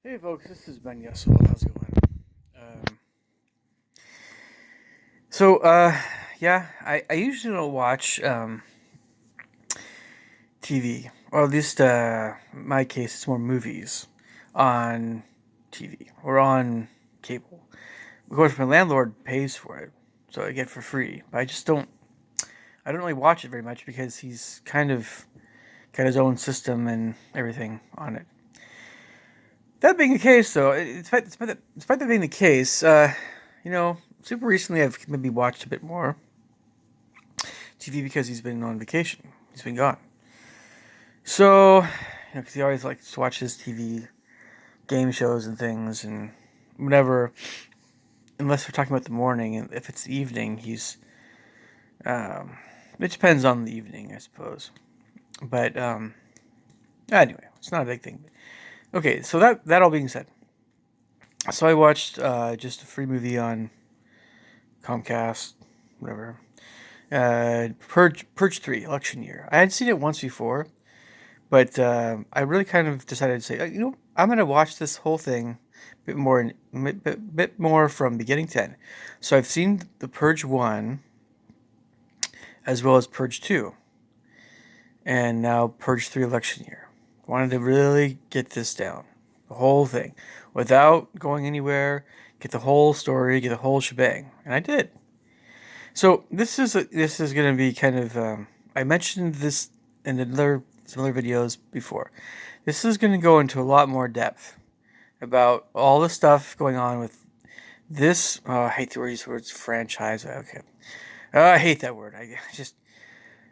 Hey folks, this is Ben Yesel. How's it going? Um, yeah, I usually don't watch TV, or at least in my case, it's more movies on TV or on cable. Of course, my landlord pays for it, so I get it for free. But I don't really watch it very much because he's kind of got his own system and everything on it. That being the case, though, despite that being the case, super recently I've maybe watched a bit more TV because he's been on vacation. He's been gone. So, because he always likes to watch his TV game shows and things, and whenever, unless we're talking about the morning, and if it's the evening, um, it depends on the evening, I suppose. But, anyway, it's not a big thing. Okay, so that all being said, so I watched just a free movie on Comcast, whatever. Purge 3, Election Year. I had seen it once before, but I really kind of decided to say, I'm going to watch this whole thing bit more from beginning to end. So I've seen the Purge 1 as well as Purge 2, and now Purge 3, Election Year. Wanted to really get this down, the whole thing, without going anywhere, get the whole story, get the whole shebang, and I did. So this is going to be kind of I mentioned this in some other videos before. This is going to go into a lot more depth about all the stuff going on with this. I hate the word these words, franchise. Okay, I hate that word. I just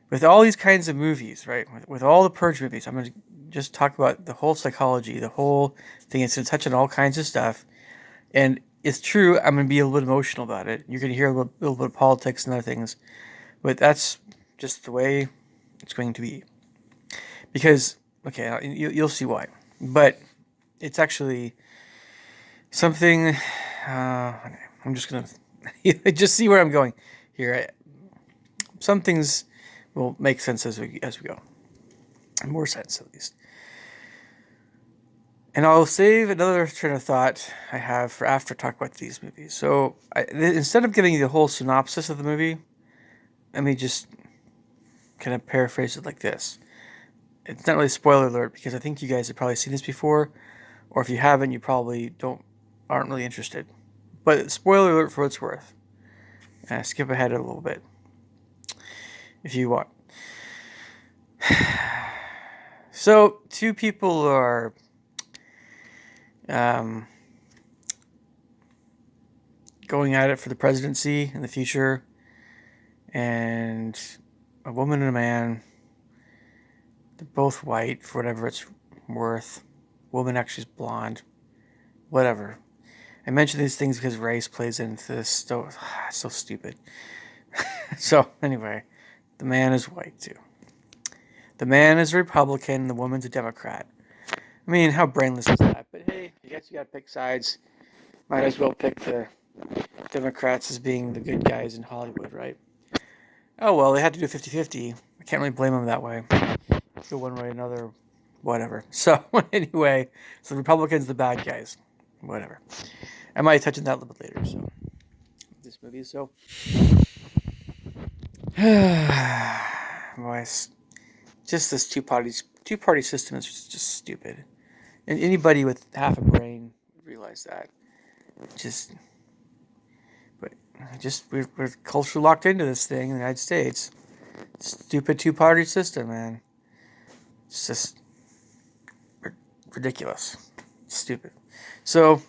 with all these kinds of movies, right? With all the Purge movies, I'm going to just talk about the whole psychology, the whole thing. It's going to touch on all kinds of stuff, and it's true. I'm going to be a little bit emotional about it. You're going to hear little bit of politics and other things, but that's just the way it's going to be. Because, okay, you'll see why. But it's actually something. I'm just going to just see where I'm going here. Some things will make sense as we go. More sense, at least. And I'll save another train of thought I have for after I talk about these movies. So instead of giving you the whole synopsis of the movie, let me just kind of paraphrase it like this. It's not really a spoiler alert because I think you guys have probably seen this before, or if you haven't, you probably aren't really interested. But spoiler alert for what it's worth. Skip ahead a little bit if you want. So two people are going at it for the presidency in the future, and a woman and a man. They're both white for whatever it's worth. Woman actually is blonde. Whatever. I mention these things because race plays into this. So, so stupid. So, anyway, the man is white too. The man is a Republican, the woman's a Democrat. I mean, how brainless is that? But hey, I guess you gotta pick sides. Might as well pick the Democrats as being the good guys in Hollywood, right? Oh well, they had to do 50-50. I can't really blame them that way. Go one way or another, whatever. So anyway, so the Republicans, the bad guys, whatever. I might touch on that a little bit later. So this movie is so. Boys, just this two party system is just stupid, and anybody with half a brain would realize that. We're culturally locked into this thing in the United States. Stupid two-party system, man. It's just ridiculous. Stupid. So,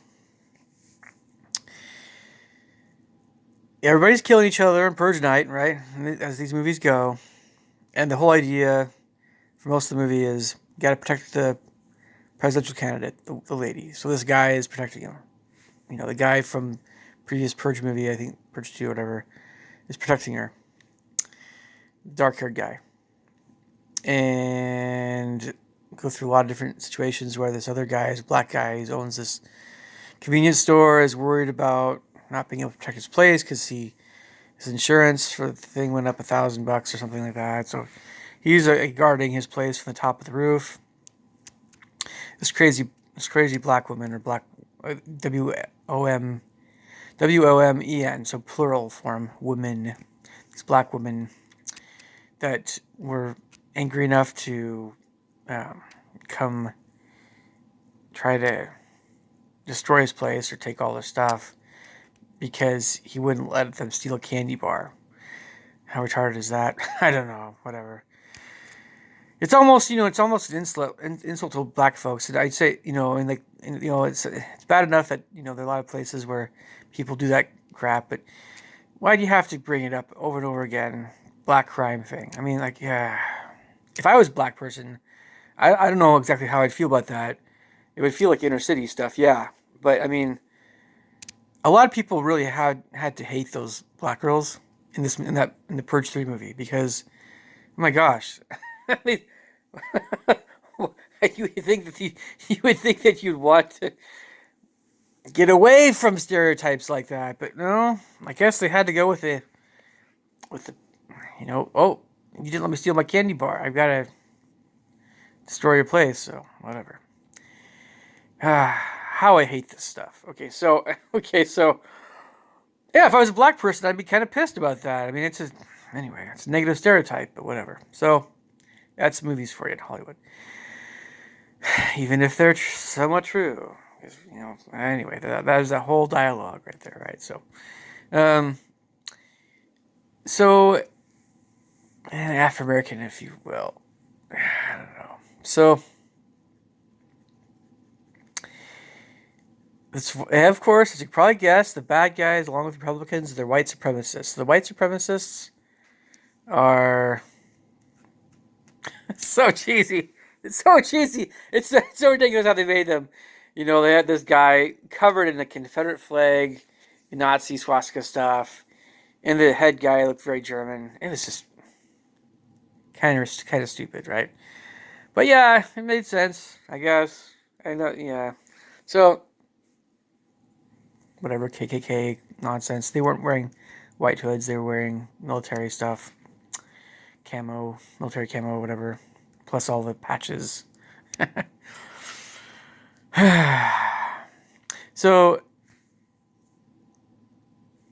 everybody's killing each other on Purge night, right? As these movies go. And the whole idea for most of the movie is you got to protect the presidential candidate, the lady. So this guy is protecting him. The guy from previous Purge movie, I think Purge 2 or whatever, is protecting her. Dark-haired guy. And go through a lot of different situations where this other guy, black guy, who owns this convenience store, is worried about not being able to protect his place because his insurance for the thing went up $1,000 or something like that. So he's guarding his place from the top of the roof. This crazy this crazy black woman, or black W-O-M, W-O-M-E-N, so plural form, women, these black women that were angry enough to come try to destroy his place or take all their stuff because he wouldn't let them steal a candy bar. How retarded is that? I don't know. Whatever. It's almost, it's almost an insult to black folks. And I'd say, it's bad enough that, there are a lot of places where people do that crap, but why do you have to bring it up over and over again? Black crime thing. I mean, like, yeah. If I was a black person, I don't know exactly how I'd feel about that. It would feel like inner city stuff, yeah. But I mean, a lot of people really had to hate those black girls in the Purge 3 movie because, oh my gosh, I mean, you would think that you'd want to get away from stereotypes like that, but no, I guess they had to go with the oh, you didn't let me steal my candy bar. I've got to destroy your place. So whatever. How I hate this stuff. Okay, so yeah, if I was a black person, I'd be kind of pissed about that. I mean, it's a negative stereotype, but whatever. So that's movies for you in Hollywood, even if they're somewhat true. Anyway, that is a whole dialogue right there, right? So, an African American, if you will. I don't know. So, of course, as you can probably guess, the bad guys, along with Republicans, they're white supremacists. The white supremacists are so cheesy. It's so cheesy. It's so ridiculous how they made them. They had this guy covered in a Confederate flag, Nazi swastika stuff, and the head guy looked very German. It was just kind of stupid, right? But yeah, it made sense, I guess. I know, yeah. So, whatever, KKK nonsense. They weren't wearing white hoods. They were wearing military stuff, military camo, whatever, plus all the patches. So,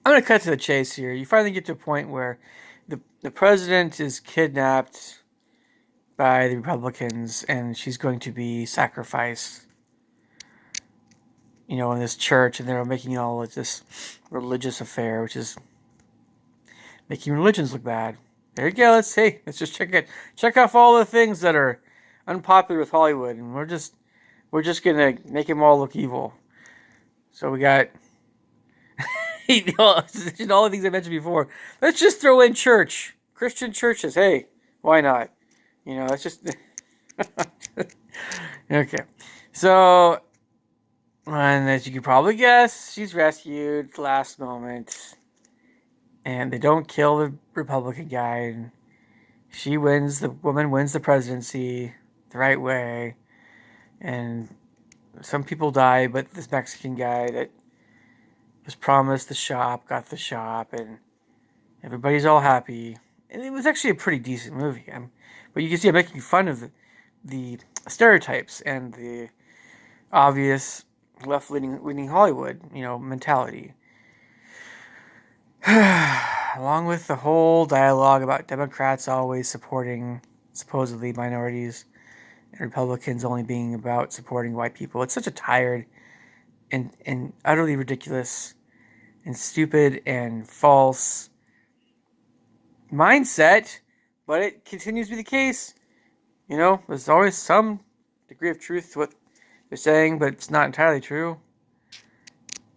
I'm going to cut to the chase here. You finally get to a point where the president is kidnapped by the Republicans, and she's going to be sacrificed, in this church, and they're making all of this religious affair, which is making religions look bad. There you go. Let's just check off all the things that are unpopular with Hollywood, and we're just gonna make them all look evil. So we got all the things I mentioned before. Let's just throw in Christian churches. Hey, why not? Let's just okay. So, and as you can probably guess, she's rescued at the last moment, and they don't kill the Republican guy. And she wins. The woman wins the presidency the right way, and some people die, but this Mexican guy that was promised the shop got the shop, and everybody's all happy. And it was actually a pretty decent movie. But you can see I'm making fun of the stereotypes and the obvious left-leaning Hollywood, mentality. Along with the whole dialogue about Democrats always supporting supposedly minorities and Republicans only being about supporting white people. It's such a tired and utterly ridiculous and stupid and false mindset, but it continues to be the case. There's always some degree of truth to what they're saying, but it's not entirely true.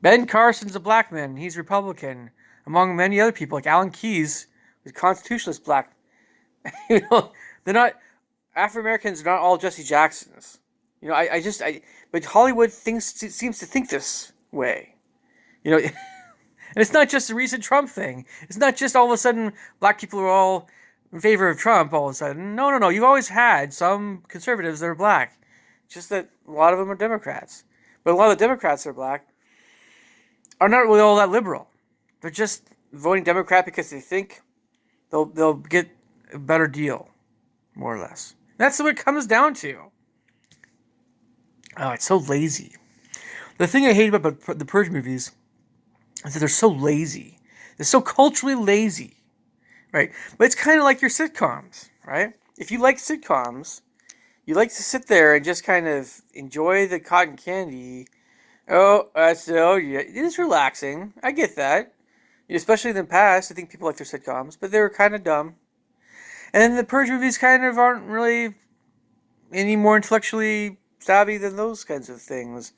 Ben Carson's a black man. He's Republican, among many other people, like Alan Keyes, who's a constitutionalist black. They're not, African Americans are not all Jesse Jacksons. But Hollywood seems to think this way. And it's not just a recent Trump thing. It's not just all of a sudden black people are all in favor of Trump all of a sudden. No. You've always had some conservatives that are black. Just that a lot of them are Democrats. But a lot of the Democrats that are black are not really all that liberal. They're just voting Democrat because they think they'll get a better deal, more or less. That's what it comes down to. Oh, it's so lazy. The thing I hate about the Purge movies is that they're so lazy. They're so culturally lazy, right? But it's kind of like your sitcoms, right? If you like sitcoms, you like to sit there and just kind of enjoy the cotton candy. Yeah, it is relaxing. I get that. Especially in the past, I think people like their sitcoms, but they were kind of dumb. And then the Purge movies kind of aren't really any more intellectually savvy than those kinds of things.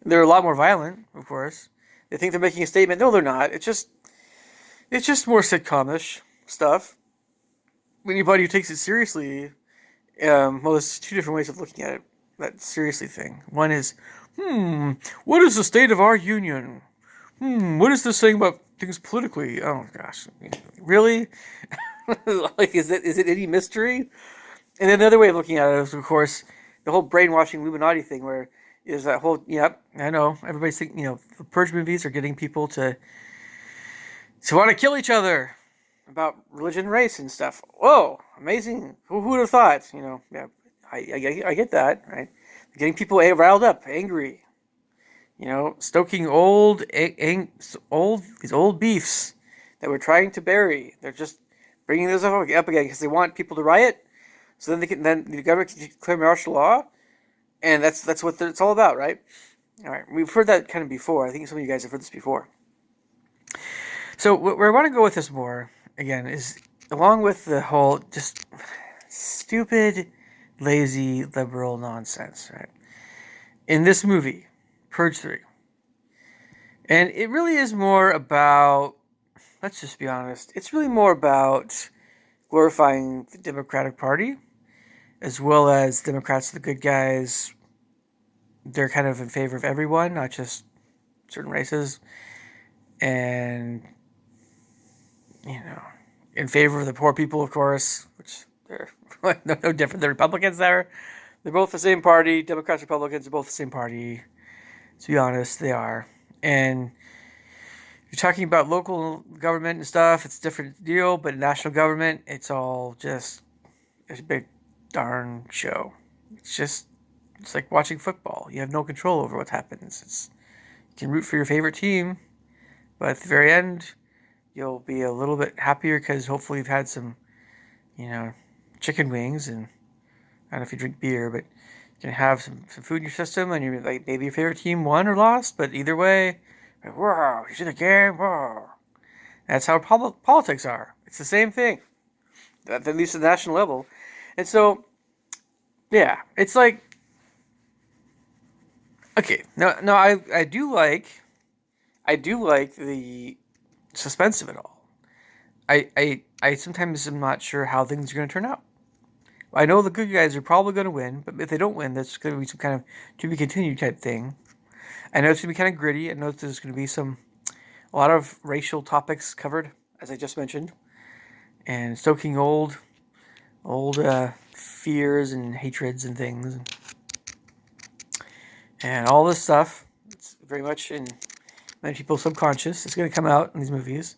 They're a lot more violent, of course. They think they're making a statement. No, they're not. It's just more sitcomish stuff. Anybody who takes it seriously, well, there's two different ways of looking at it. That seriously thing. One is, what is the state of our union? What is this saying about things politically? Oh gosh, really? Like, is it any mystery? And then another way of looking at it is, of course, the whole brainwashing Illuminati thing, where is that whole, yep, I know, everybody's thinking, the Purge movies are getting people to want to kill each other about religion, race, and stuff. Whoa, amazing! Who would have thought? Yeah, I get that, right? Getting people riled up, angry. Stoking these old beefs that we're trying to bury. They're just bringing this up again because they want people to riot. So then the government can declare martial law, and that's what it's all about, right? All right, we've heard that kind of before. I think some of you guys have heard this before. So where I want to go with this more again is along with the whole just stupid, lazy, liberal nonsense, right? In this movie, Purge 3. And it really is more about, let's just be honest, it's really more about glorifying the Democratic Party, as well as Democrats are the good guys. They're kind of in favor of everyone, not just certain races. And, in favor of the poor people, of course, which they're no different than Republicans there. They're both the same party. Democrats, Republicans are both the same party. To be honest, they are. And you're talking about local government and stuff, it's a different deal, but national government, it's all just a big darn show. It's like watching football. You have no control over what happens. You can root for your favorite team, but at the very end, you'll be a little bit happier because hopefully you've had some, chicken wings, and I don't know if you drink beer, but you can have some food in your system, and you're like, maybe your favorite team won or lost, but either way, wow, you see the game, wow. That's how politics are. It's the same thing, at least at the national level. And so, yeah, it's like, okay, no, I do like the suspense of it all. I sometimes am not sure how things are going to turn out. I know the good guys are probably going to win, but if they don't win, there's going to be some kind of to be continued type thing. I know it's going to be kind of gritty. I know there's going to be a lot of racial topics covered, as I just mentioned, and stoking old fears and hatreds and things, and all this stuff. It's very much in many people's subconscious. It's going to come out in these movies.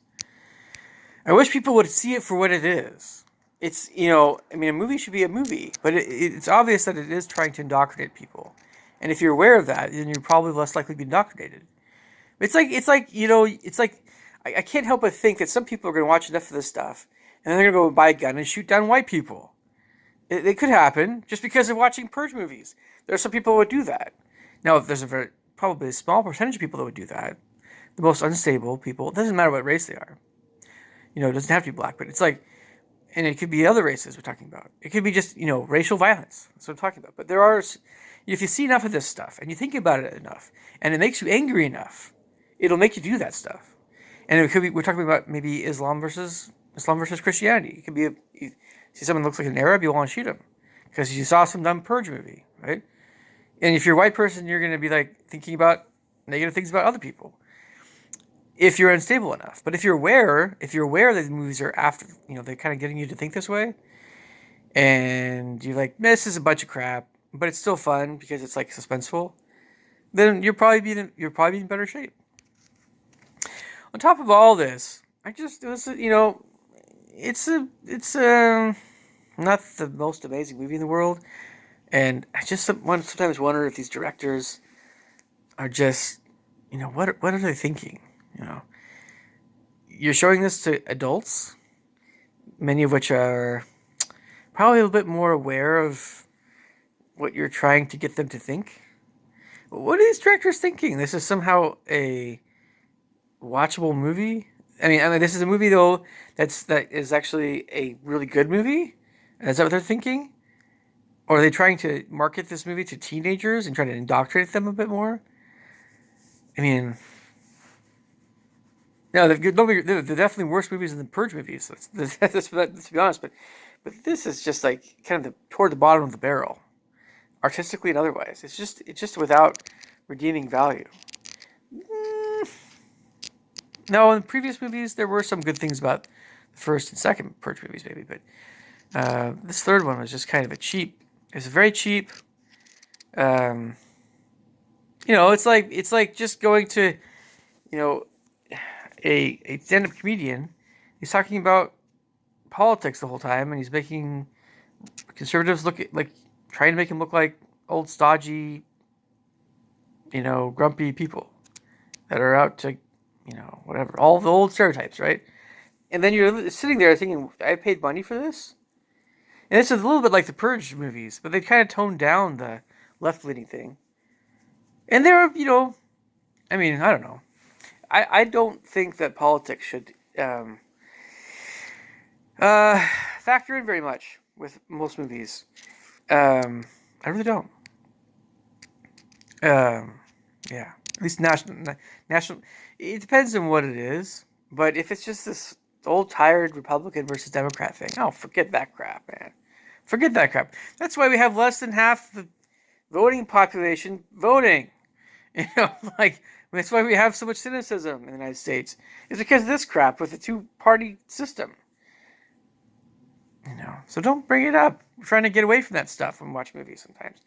I wish people would see it for what it is. It's, a movie should be a movie, but it's obvious that it is trying to indoctrinate people. And if you're aware of that, then you're probably less likely to be indoctrinated. It's like I can't help but think that some people are going to watch enough of this stuff, and then they're going to go buy a gun and shoot down white people. It could happen just because of watching Purge movies. There are some people who would do that. Now, there's probably a small percentage of people that would do that. The most unstable people, it doesn't matter what race they are. It doesn't have to be black, but it's like, and it could be other races we're talking about. It could be just, racial violence. That's what I'm talking about. But there are, if you see enough of this stuff and you think about it enough and it makes you angry enough, it'll make you do that stuff. And it could be, we're talking about maybe Islam versus Christianity. It could be, you see someone looks like an Arab, you want to shoot him because you saw some dumb Purge movie, right? And if you're a white person, you're going to be like thinking about negative things about other people. If you're unstable enough. But if you're aware that the movies are after, they're kind of getting you to think this way, and you're like, this is a bunch of crap, but it's still fun because it's like suspenseful, then you're probably in better shape. On top of all this, it's not the most amazing movie in the world, And I just sometimes wonder if these directors are just, what are they thinking? You know, you're showing this to adults, many of which are probably a little bit more aware of what you're trying to get them to think. What are these directors thinking? This is somehow a watchable movie. I mean, this is a movie though that is actually a really good movie. Is that what they're thinking? Or are they trying to market this movie to teenagers and try to indoctrinate them a bit more? I mean, no, they're definitely worse movies than the Purge movies. Let's be honest. But this is just like kind of toward the bottom of the barrel, artistically and otherwise. It's just without redeeming value. Mm, no, in previous movies there were some good things about the first and second Purge movies, maybe, but this third one was just kind of a cheap. It was very cheap. Um, it's like just going to, you know, a stand-up comedian. He's talking about politics the whole time, and he's making conservatives look like trying to make him look like old stodgy, grumpy people that are out to, whatever, all the old stereotypes, right? And then you're sitting there thinking, I paid money for this? And it's a little bit like the Purge movies, but they kind of toned down the left-leaning thing. And there are, I don't know. I don't think that politics should factor in very much with most movies. I really don't. Yeah, at least national. It depends on what it is, but if it's just this old tired Republican versus Democrat thing, oh, forget that crap, man. Forget that crap. That's why we have less than half the voting population voting. Like that's why we have so much cynicism in the United States. It's because of this crap with the two-party system. So don't bring it up. We're trying to get away from that stuff when we watch movies sometimes.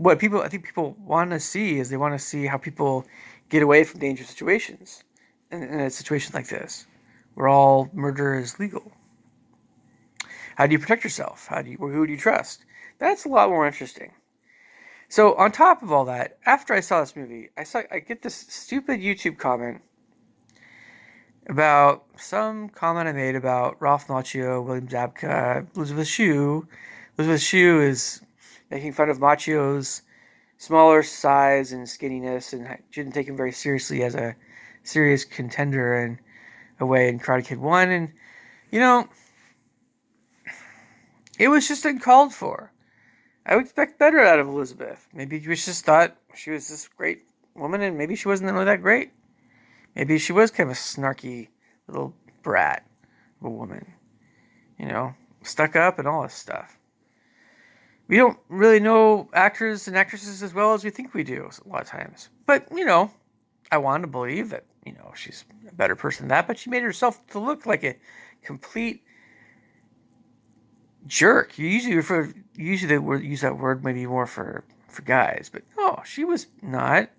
I think people want to see is they want to see how people get away from dangerous situations. In a situation like this, where all murder is legal. How do you protect yourself? Who do you trust? That's a lot more interesting. So on top of all that, after I saw this movie, I get this stupid YouTube comment about some comment I made about Ralph Macchio, William Zabka, Elizabeth Shue. Elizabeth Shue is making fun of Macchio's smaller size and skinniness, and didn't take him very seriously as a serious contender in a way in Karate Kid 1. And, it was just uncalled for. I would expect better out of Elizabeth. Maybe you just thought she was this great woman, and maybe she wasn't really that great. Maybe she was kind of a snarky little brat of a woman. Stuck up and all this stuff. We don't really know actors and actresses as well as we think we do a lot of times. But, I want to believe that, she's a better person than that, but she made herself to look like a complete jerk. You usually use that word maybe more for guys, but no, she was not.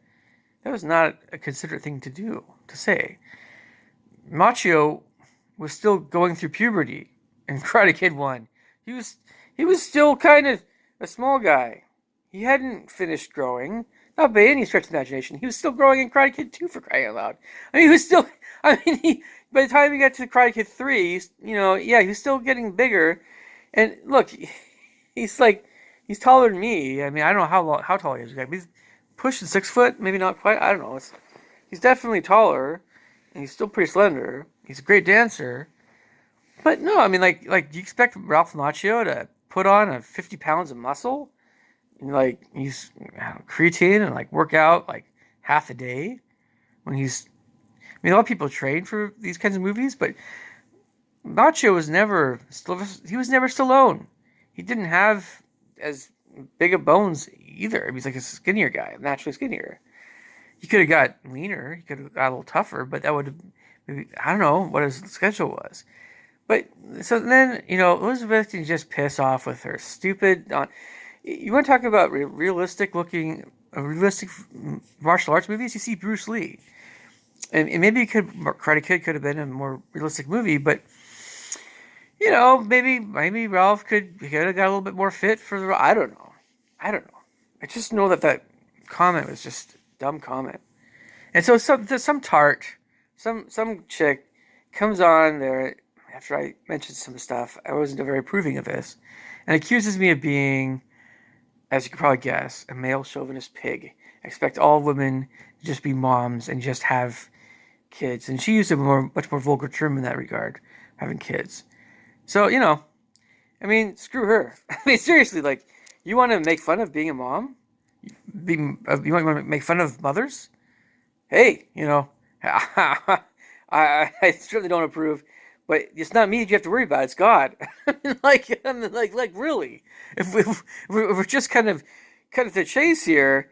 That was not a considerate thing to say. Macchio was still going through puberty in Karate Kid 1. He was still kind of a small guy. He hadn't finished growing. Not by any stretch of the imagination. He was still growing in Karate Kid 2, for crying out loud. He was still... by the time he got to Karate Kid 3, he was still getting bigger. And look, he's taller than me. I don't know how tall he is. He's pushing 6 foot, maybe not quite. I don't know. He's definitely taller, and he's still pretty slender. He's a great dancer. But no, do you expect Ralph Macchio to put on 50 pounds of muscle? And he's creatine and work out half a day when he's. A lot of people train for these kinds of movies, but Macchio was never Stallone. He didn't have as big of bones either. He was a skinnier guy, naturally skinnier. He could have got leaner. He could have got a little tougher, but that would have maybe, I don't know what his schedule was. But so then, Elizabeth can just piss off with her stupid. You want to talk about realistic martial arts movies? You see Bruce Lee, and maybe Karate Kid could have been a more realistic movie, but maybe Ralph could have got a little bit more fit for the. I don't know. I don't know. I just know that that comment was just a dumb comment. And so some tart, some chick comes on there after I mentioned some stuff. I wasn't very approving of this, and accuses me of being, as you can probably guess, a male chauvinist pig. I expect all women to just be moms and just have kids. And she used a much more vulgar term in that regard, having kids. So, I mean, screw her. I mean, seriously, like, you want to make fun of being a mom? You want to make fun of mothers? Hey, I certainly don't approve. But it's not me that you have to worry about. It's God. like really. If we're just kind of cut to the chase here,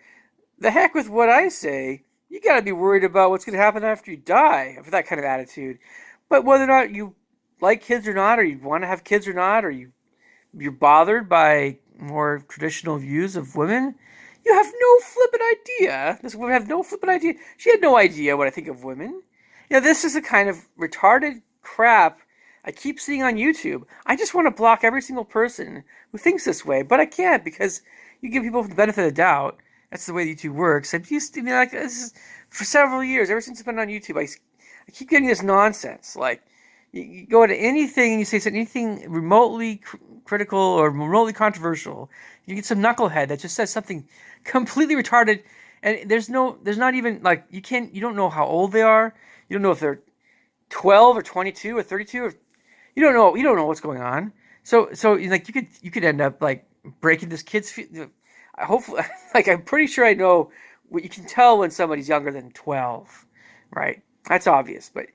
the heck with what I say. You got to be worried about what's going to happen after you die for that kind of attitude. But whether or not you like kids or not, or you want to have kids or not, or you're bothered by more traditional views of women, you have no flippin' idea. This woman have no flippin' idea. She had no idea what I think of women. This is the kind of retarded crap I keep seeing on YouTube. I just want to block every single person who thinks this way, but I can't because you give people the benefit of the doubt. That's the way YouTube works. I've used to be like this for several years. Ever since it's been on YouTube, I keep getting this nonsense. Like, you go into anything and you say anything remotely critical or remotely controversial, you get some knucklehead that just says something completely retarded, and there's not even like you don't know how old they are. You don't know if they're 12 or 22 or 32 or you don't know what's going on. So like you could end up like breaking this kid's hopefully like I'm pretty sure I know what you can tell when somebody's younger than 12, right? That's obvious, but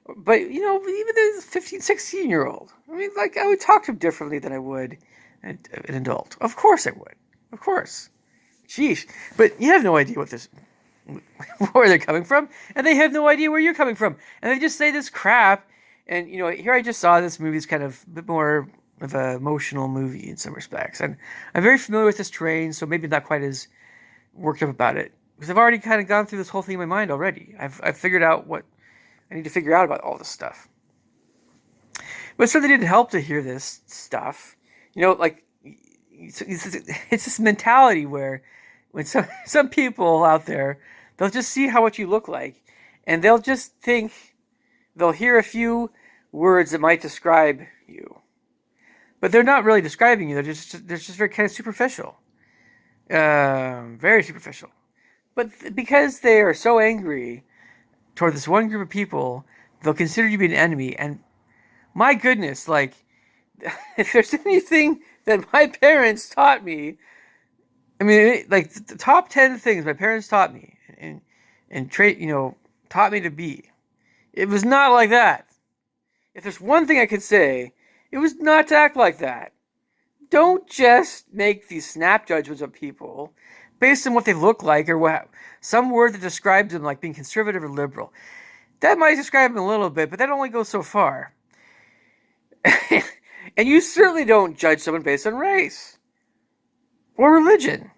even the 15, 16-year-old, I mean, like, I would talk to him differently than I would an adult. Of course I would. Of course. Sheesh. But you have no idea where they're coming from, and they have no idea where you're coming from. And they just say this crap, and, here I just saw this movie is kind of a bit more of an emotional movie in some respects. And I'm very familiar with this terrain, so maybe not quite as worked up about it. Because I've already kind of gone through this whole thing in my mind already. I've figured out what I need to figure out about all this stuff. But it certainly didn't help to hear this stuff. Like, it's this mentality where when some people out there, they'll just see what you look like, and they'll just think, they'll hear a few words that might describe you. But they're not really describing you, they're just very kind of superficial. Very superficial. But because they are so angry toward this one group of people, they'll consider you to be an enemy. And my goodness, like, if there's anything that my parents taught me, I mean, like, the top 10 things my parents taught me and taught me to be, it was not like that. If there's one thing I could say, it was not to act like that. Don't just make these snap judgments of people based on what they look like or some word that describes them like being conservative or liberal. That might describe them a little bit, but that only goes so far. And you certainly don't judge someone based on race or religion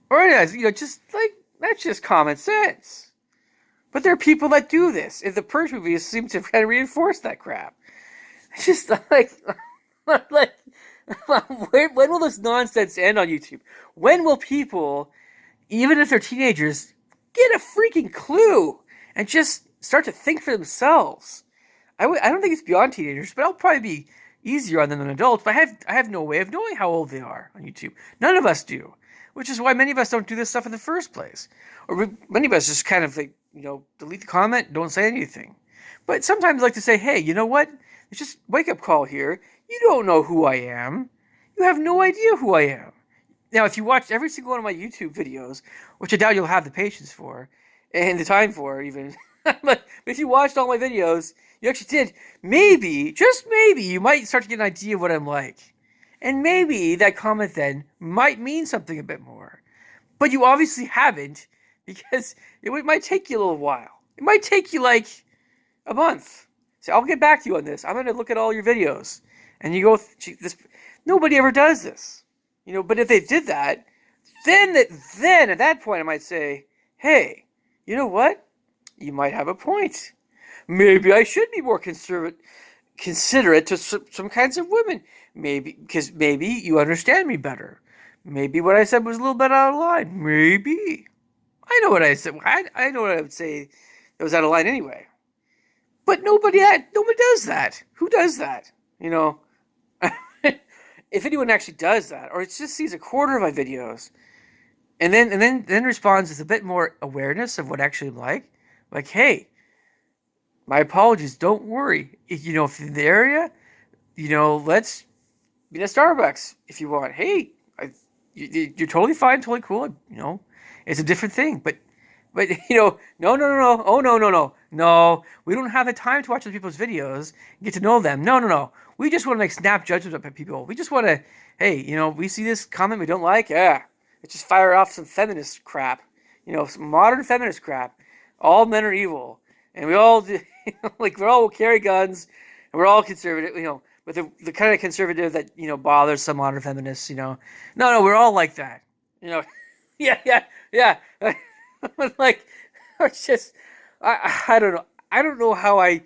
or just like that's just common sense. But there are people that do this. And the Purge movies seem to kind of reinforce that crap. It's just like when will this nonsense end on YouTube? When will people, even if they're teenagers, get a freaking clue and just start to think for themselves? I don't think it's beyond teenagers, but it'll probably be easier on them than adults. But I have no way of knowing how old they are on YouTube. None of us do, which is why many of us don't do this stuff in the first place. Or many of us just kind of delete the comment, don't say anything. But sometimes I like to say, hey, you know what? It's just wake up call here. You don't know who I am. You have no idea who I am. Now, if you watched every single one of my YouTube videos, which I doubt you'll have the patience for, and the time for even, but if you watched all my videos, you actually did, maybe, just maybe, you might start to get an idea of what I'm like. And maybe that comment then might mean something a bit more. But you obviously haven't, because it might take you a little while. It might take you like a month. So I'll get back to you on this. I'm going to look at all your videos. And you go, this. Nobody ever does this. But if they did that, then at that point I might say, hey, you know what? You might have a point. Maybe I should be more considerate to some kinds of women. Maybe, because maybe you understand me better. Maybe what I said was a little bit out of line. Maybe. I know what I said. I know what I would say that was out of line anyway. But nobody does that. Who does that? You know, if anyone actually does that, or it just sees a quarter of my videos, and then responds with a bit more awareness of what actually I'm like, hey, my apologies. Don't worry. If you're in the area, let's meet at Starbucks if you want. Hey, you're totally fine, totally cool. It's a different thing, but no, oh no, we don't have the time to watch other people's videos and get to know them. No, we just want to make snap judgments about people. We just want to, hey, we see this comment we don't like, yeah, let's just fire off some feminist crap, some modern feminist crap. All men are evil, and we all do, like we all carry guns, and we're all conservative, but the kind of conservative that bothers some modern feminists, no, we're all like that, yeah. Like, it's just, I don't know. I don't know how I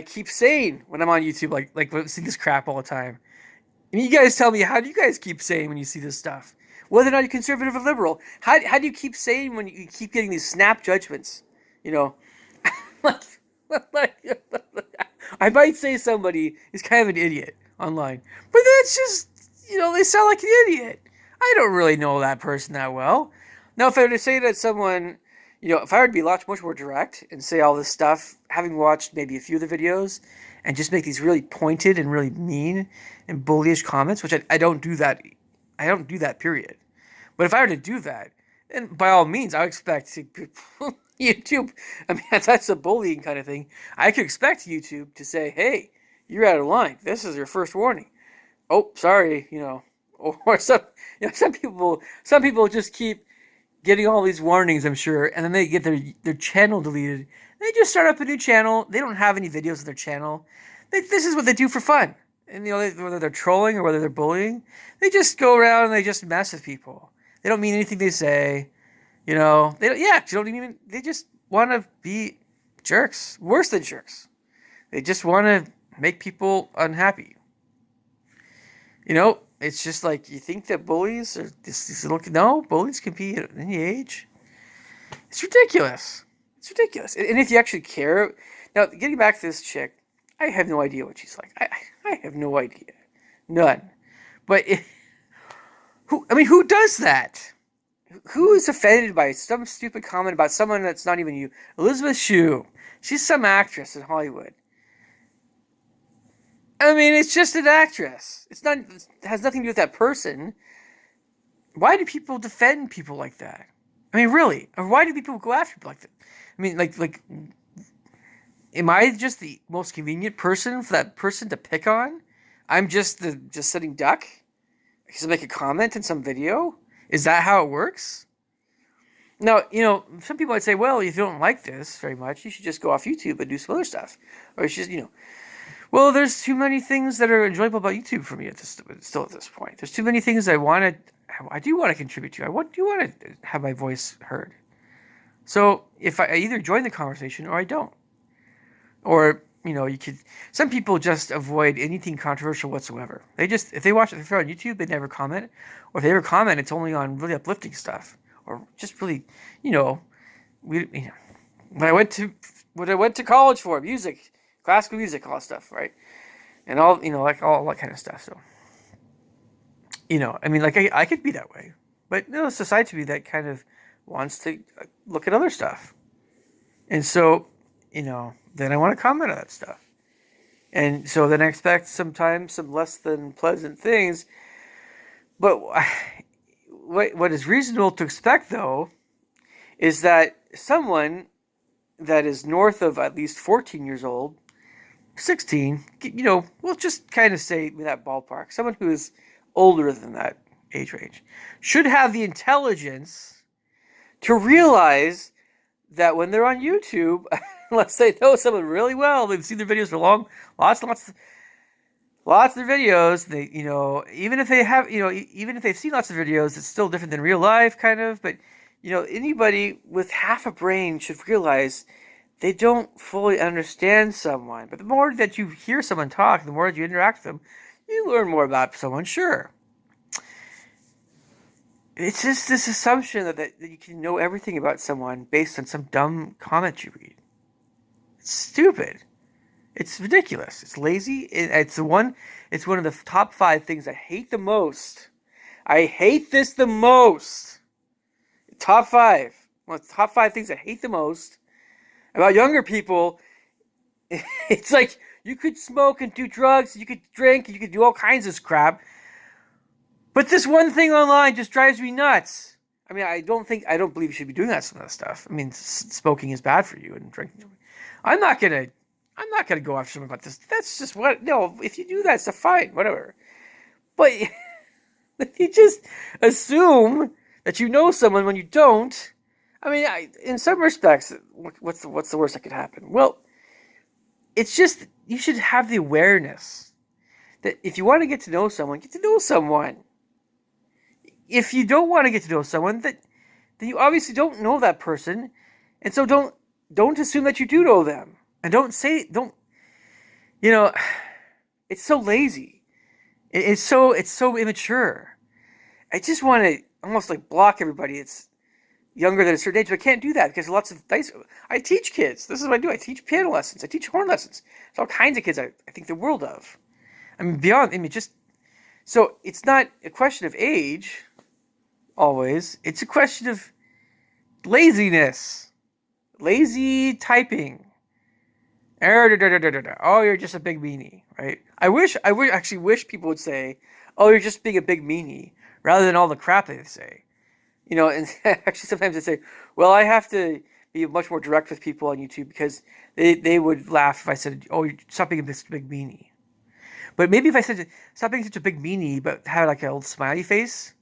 keep saying when I'm on YouTube, like when I see this crap all the time. I mean, you guys tell me, how do you guys keep saying when you see this stuff? Whether or not you're conservative or liberal, how do you keep saying when you keep getting these snap judgments? Like, I might say somebody is kind of an idiot online, but that's just, they sound like an idiot. I don't really know that person that well. Now, if I were to say that someone, if I were to be much more direct and say all this stuff, having watched maybe a few of the videos, and just make these really pointed and really mean and bullyish comments, which I don't do that. I don't do that, period. But if I were to do that, then by all means, I would expect YouTube, I mean, that's a bullying kind of thing. I could expect YouTube to say, hey, you're out of line. This is your first warning. Oh, sorry, or some people just keep getting all these warnings, I'm sure, and then they get their channel deleted. They just start up a new channel. They don't have any videos of their channel. This is what they do for fun. And whether they're trolling or whether they're bullying, they just go around and they just mess with people. They don't mean anything they say. They just want to be jerks, worse than jerks. They just want to make people unhappy. It's just like, you think that bullies are this little... No, bullies can be at any age. It's ridiculous. And if you actually care... Now, getting back to this chick, I have no idea what she's like. I have no idea. None. But, who does that? Who is offended by some stupid comment about someone that's not even you? Elizabeth Shue. She's some actress in Hollywood. I mean, it's just an actress. It has nothing to do with that person. Why do people defend people like that? I mean, really? Or why do people go after people like that? I mean, like, am I just the most convenient person for that person to pick on? I'm just the sitting duck because I make a comment in some video? Is that how it works? Now, some people might say, well, if you don't like this very much, you should just go off YouTube and do some other stuff. Or it's just, well, there's too many things that are enjoyable about YouTube for me at this point. There's too many things I do want to contribute to. I do want to have my voice heard. So if I either join the conversation or I don't. Or, some people just avoid anything controversial whatsoever. If they're on YouTube, they never comment. Or if they ever comment, it's only on really uplifting stuff. Or just really, when I went to college for, music, classical music, all that stuff, right? And all, like all that kind of stuff. So, I could be that way. But, society to be that kind of wants to look at other stuff. And so, then I want to comment on that stuff. And so then I expect sometimes some less than pleasant things. But what is reasonable to expect, though, is that someone that is north of at least 14 years old, 16, we'll just kind of say in that ballpark, someone who is older than that age range, should have the intelligence to realize that when they're on YouTube, unless they know someone really well, they've seen their videos for lots of their videos, they, even if they've seen lots of videos, it's still different than real life, kind of, but, anybody with half a brain should realize they don't fully understand someone. But the more that you hear someone talk, the more that you interact with them, you learn more about someone, sure. It's just this assumption that you can know everything about someone based on some dumb comment you read. It's stupid. It's ridiculous. It's lazy. It's one of the top 5 things I hate the most. I hate this the most. Top 5. One of the top 5 things I hate the most about younger people. It's like you could smoke and do drugs, you could drink, you could do all kinds of crap. But this one thing online just drives me nuts. I mean, I don't believe you should be doing some of that stuff. I mean, smoking is bad for you and drinking. I'm not gonna, I'm not gonna go after someone about this. That's just what. No, if you do that stuff, fine, whatever. But you just assume that you know someone when you don't. I mean, in some respects, what's the worst that could happen? Well, it's just you should have the awareness that if you want to get to know someone, get to know someone. If you don't want to get to know someone, then you obviously don't know that person, and so don't assume that you do know them, and don't. You know, it's so lazy. It's so immature. I just want to almost like block everybody. It's younger than a certain age, but I can't do that because lots of dice. I teach kids. This is what I do. I teach piano lessons. I teach horn lessons. It's all kinds of kids I think the world of. I mean, beyond. I mean, just so it's not a question of age. Always, it's a question of laziness, lazy typing. Oh, you're just a big meanie, right? I would actually wish people would say, "Oh, you're just being a big meanie," rather than all the crap they say. You know, and actually sometimes they say, "Well, I have to be much more direct with people on YouTube because they would laugh if I said, "Oh, you're stop being this big meanie." But maybe if I said, "Stop being such a big meanie," but had like an old smiley face,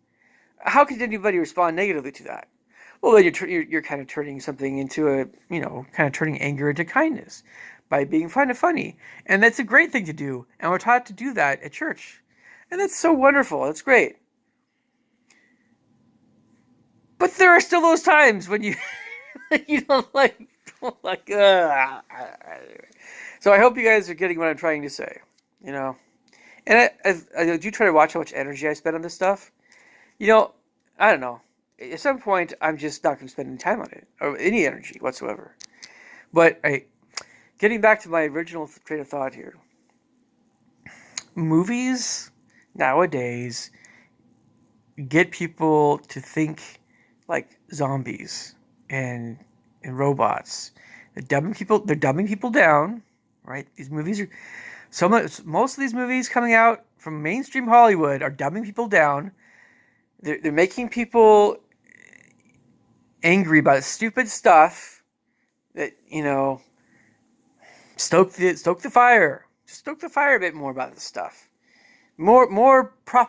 how could anybody respond negatively to that? Well, then you're kind of turning something into kind of turning anger into kindness by being funny, and that's a great thing to do. And we're taught to do that at church, and that's so wonderful. That's great. But there are still those times when you you don't like. So I hope you guys are getting what I'm trying to say. You know, and I do try to watch how much energy I spend on this stuff. You know, I don't know. At some point, I'm just not going to spend any time on it or any energy whatsoever. But getting back to my original train of thought here, movies nowadays get people to think like zombies and robots. They're dumbing people down, right? These movies are most of these movies coming out from mainstream Hollywood are dumbing people down. They're making people angry about stupid stuff that stoke the fire. Just stoke the fire a bit more about this stuff. More propaganda.